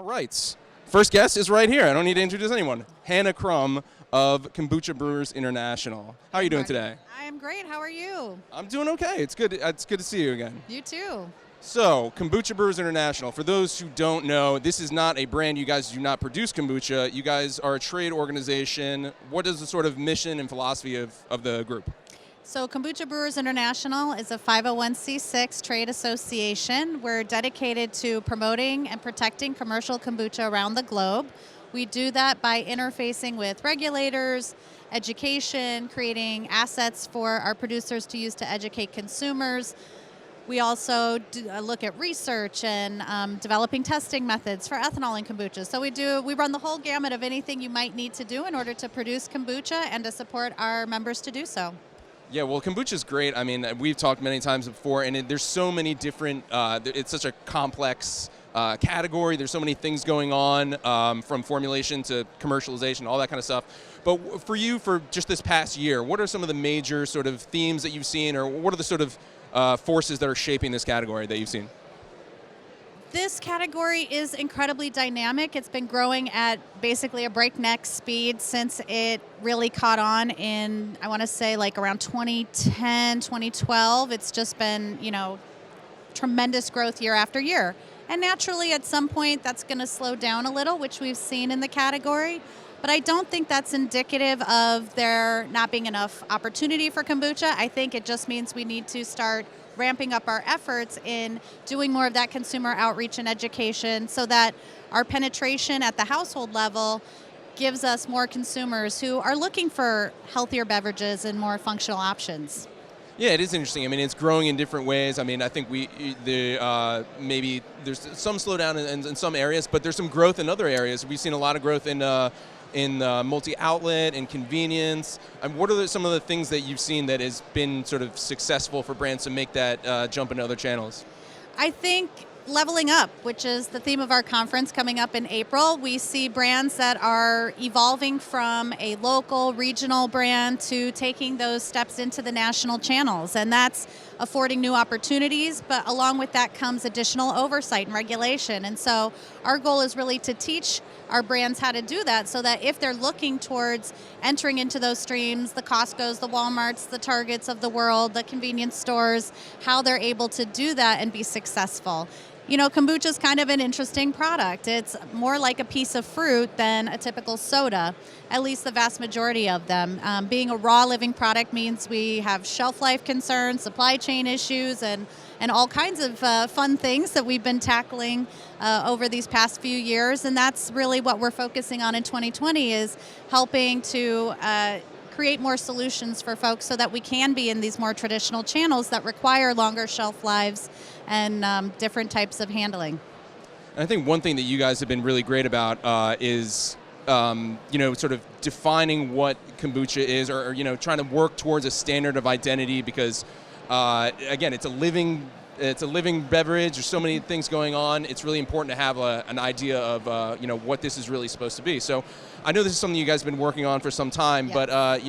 All right. First guest is right here. I don't need to introduce anyone. Hannah Crum of Kombucha Brewers International. How are you doing today? I am great. How are you? I'm doing okay. It's good. It's good to see you again. You too. So, Kombucha Brewers International. For those who don't know, this is not a brand. You guys do not produce kombucha. You guys are a trade organization. What is the sort of mission and philosophy of the group? So Kombucha Brewers International is a 501c6 trade association. We're dedicated to promoting and protecting commercial kombucha around the globe. We do that by interfacing with regulators, education, creating assets for our producers to use to educate consumers. We also look at research and developing testing methods for ethanol in kombucha. So we run the whole gamut of anything you might need to do in order to produce kombucha and to support our members to do so. Yeah, well, kombucha is great. I mean, we've talked many times before, and there's so many different, it's such a complex category. There's so many things going on, from formulation to commercialization, all that kind of stuff. But for you, for just this past year, what are some of the major sort of themes that you've seen, or what are the sort of forces that are shaping this category that you've seen? This category is incredibly dynamic. It's been growing at basically a breakneck speed since it really caught on in, I want to say, like around 2010, 2012. It's just been, tremendous growth year after year. And naturally, at some point, that's going to slow down a little, which we've seen in the category. But I don't think that's indicative of there not being enough opportunity for kombucha. I think it just means we need to start ramping up our efforts in doing more of that consumer outreach and education so that our penetration at the household level gives us more consumers who are looking for healthier beverages and more functional options. Yeah, it is interesting. I mean, it's growing in different ways. I mean, I think maybe there's some slowdown in some areas, but there's some growth in other areas. We've seen a lot of growth in multi-outlet and convenience. And what are some of the things that you've seen that has been sort of successful for brands to make that jump into other channels? I think leveling up, which is the theme of our conference coming up in April. We see brands that are evolving from a local, regional brand to taking those steps into the national channels. And that's affording new opportunities, but along with that comes additional oversight and regulation. And so our goal is really to teach our brands how to do that so that if they're looking towards entering into those streams, the Costco's, the Walmarts, the Targets of the world, the convenience stores, how they're able to do that and be successful. Kombucha is kind of an interesting product. It's more like a piece of fruit than a typical soda, at least the vast majority of them. Being a raw living product means we have shelf life concerns, supply chain issues, and all kinds of fun things that we've been tackling over these past few years. And that's really what we're focusing on in 2020 is helping to create more solutions for folks so that we can be in these more traditional channels that require longer shelf lives and different types of handling. And I think one thing that you guys have been really great about is sort of defining what kombucha is or trying to work towards a standard of identity because, again, it's a living beverage. There's so many things going on. It's really important to have an idea of what this is really supposed to be. So I know this is something you guys have been working on for some time, yes. But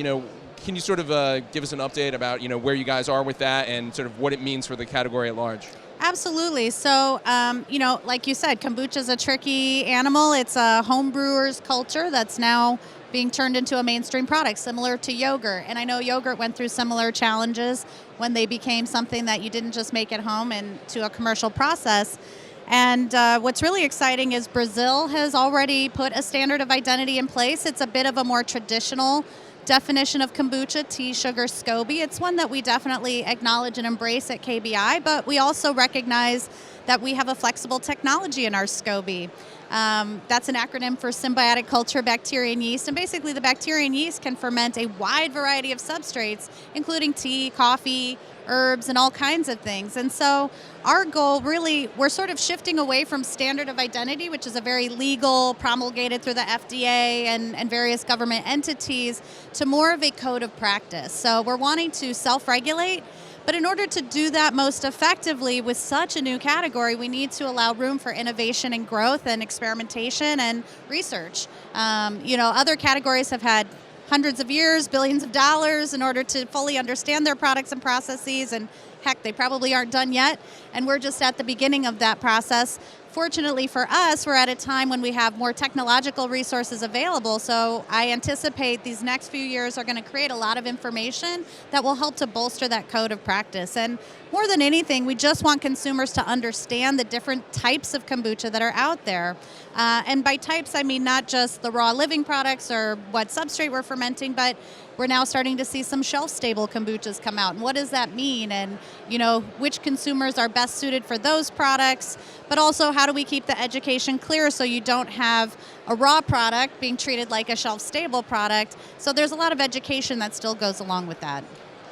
can you sort of give us an update about where you guys are with that and sort of what it means for the category at large? Absolutely. So, like you said, kombucha is a tricky animal. It's a home brewer's culture that's now being turned into a mainstream product, similar to yogurt. And I know yogurt went through similar challenges when they became something that you didn't just make at home and to a commercial process. And what's really exciting is Brazil has already put a standard of identity in place. It's a bit of a more traditional definition of kombucha, tea, sugar, SCOBY. It's one that we definitely acknowledge and embrace at KBI, but we also recognize that we have a flexible technology in our SCOBY. That's an acronym for symbiotic culture, bacteria, and yeast. And basically the bacteria and yeast can ferment a wide variety of substrates, including tea, coffee, herbs, and all kinds of things. And so our goal really, we're sort of shifting away from standard of identity, which is a very legal, promulgated through the FDA and various government entities, to more of a code of practice. So we're wanting to self-regulate, but in order to do that most effectively with such a new category, we need to allow room for innovation and growth and experimentation and research. Other categories have had hundreds of years, billions of dollars in order to fully understand their products and processes, and heck, they probably aren't done yet. And we're just at the beginning of that process, Fortunately for us, we're at a time when we have more technological resources available, so I anticipate these next few years are going to create a lot of information that will help to bolster that code of practice. And more than anything, we just want consumers to understand the different types of kombucha that are out there. And by types, I mean not just the raw living products or what substrate we're fermenting, but we're now starting to see some shelf-stable kombuchas come out. And what does that mean? And, you know, which consumers are best suited for those products? But also, how do we keep the education clear so you don't have a raw product being treated like a shelf-stable product? So there's a lot of education that still goes along with that.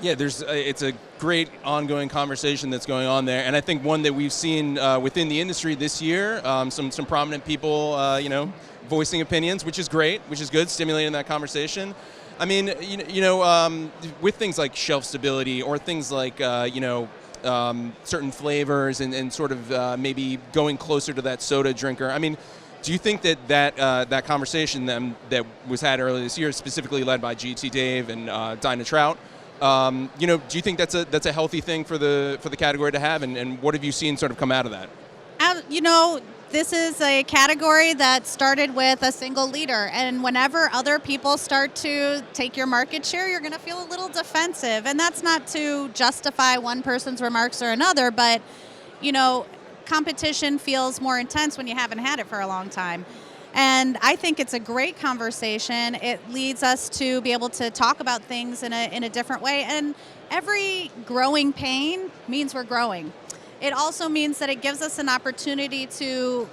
Yeah, it's a great ongoing conversation that's going on there, and I think one that we've seen within the industry this year. Some prominent people, voicing opinions, which is great, which is good, stimulating that conversation. I mean, with things like shelf stability or things like certain flavors and sort of maybe going closer to that soda drinker. I mean, do you think that conversation that was had earlier this year, specifically led by GT Dave and Dinah Trout? Do you think that's a healthy thing for the category to have, and what have you seen sort of come out of that? This is a category that started with a single leader, and whenever other people start to take your market share, you're going to feel a little defensive, and that's not to justify one person's remarks or another, but competition feels more intense when you haven't had it for a long time. And I think it's a great conversation. It leads us to be able to talk about things in a different way. And every growing pain means we're growing. It also means that it gives us an opportunity to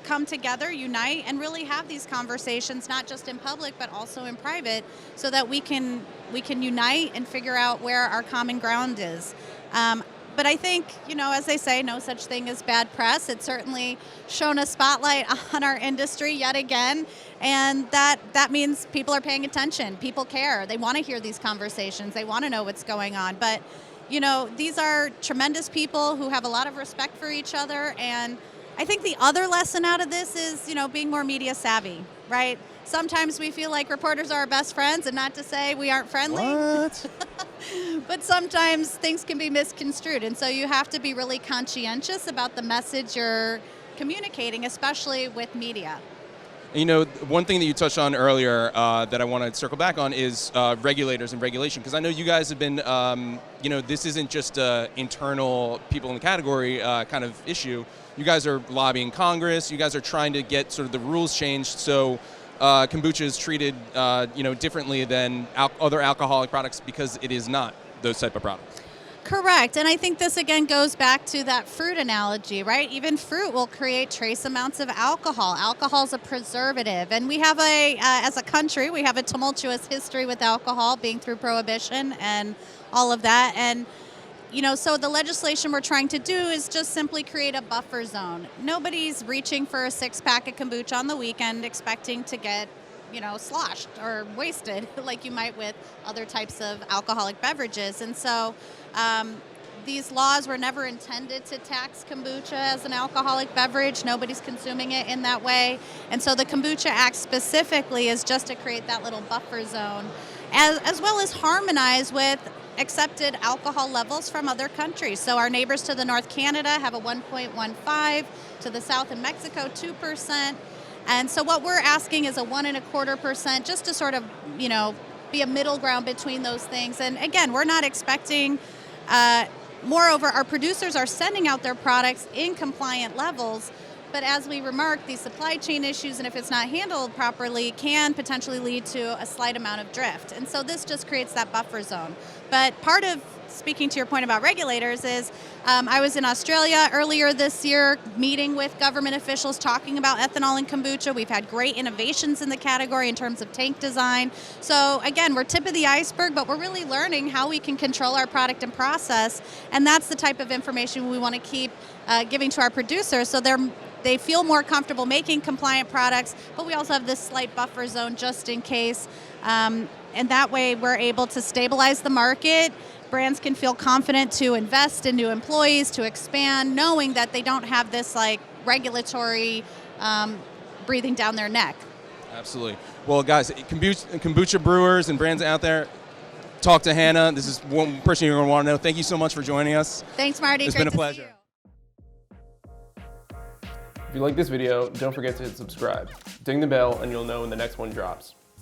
come together, unite, and really have these conversations, not just in public, but also in private, so that we can unite and figure out where our common ground is. But I think, as they say, no such thing as bad press. It's certainly shown a spotlight on our industry yet again, and that means people are paying attention. People care. They want to hear these conversations. They want to know what's going on. But, these are tremendous people who have a lot of respect for each other, and I think the other lesson out of this is, being more media savvy, right? Sometimes we feel like reporters are our best friends, and not to say we aren't friendly. What? But sometimes things can be misconstrued, and so you have to be really conscientious about the message you're communicating, especially with media. One thing that you touched on earlier that I want to circle back on is regulators and regulation, because I know you guys have been, this isn't just internal people in the category kind of issue. You guys are lobbying Congress. You guys are trying to get sort of the rules changed so kombucha is treated, differently than other alcoholic products, because it is not those type of products. Correct, and I think this again goes back to that fruit analogy, right? Even fruit will create trace amounts of alcohol. Alcohol is a preservative, and we have as a country, we have a tumultuous history with alcohol, being through Prohibition and all of that, and so the legislation we're trying to do is just simply create a buffer zone. Nobody's reaching for a 6-pack of kombucha on the weekend expecting to get sloshed or wasted like you might with other types of alcoholic beverages. And so these laws were never intended to tax kombucha as an alcoholic beverage. Nobody's consuming it in that way. And so the Kombucha Act specifically is just to create that little buffer zone, as well as harmonize with accepted alcohol levels from other countries. So our neighbors to the north, Canada, have a 1.15, to the south in Mexico, 2%. And so what we're asking is a 1.25%, just to sort of, be a middle ground between those things. And again, we're not expecting, moreover, our producers are sending out their products in compliant levels, but as we remarked, these supply chain issues, and if it's not handled properly, can potentially lead to a slight amount of drift. And so this just creates that buffer zone. But part of, speaking to your point about regulators, is I was in Australia earlier this year meeting with government officials talking about ethanol and kombucha. We've had great innovations in the category in terms of tank design. So again, we're tip of the iceberg, but we're really learning how we can control our product and process, and that's the type of information we want to keep giving to our producers, so they feel more comfortable making compliant products, but we also have this slight buffer zone just in case. And that way we're able to stabilize the market. Brands can feel confident to invest in new employees, to expand, knowing that they don't have this regulatory breathing down their neck. Absolutely. Well, guys, Kombucha Brewers and brands out there, talk to Hannah. This is one person you're going to want to know. Thank you so much for joining us. Thanks, Marty. It's Great been a to see pleasure. you. If you like this video, don't forget to hit subscribe. Ding the bell and you'll know when the next one drops.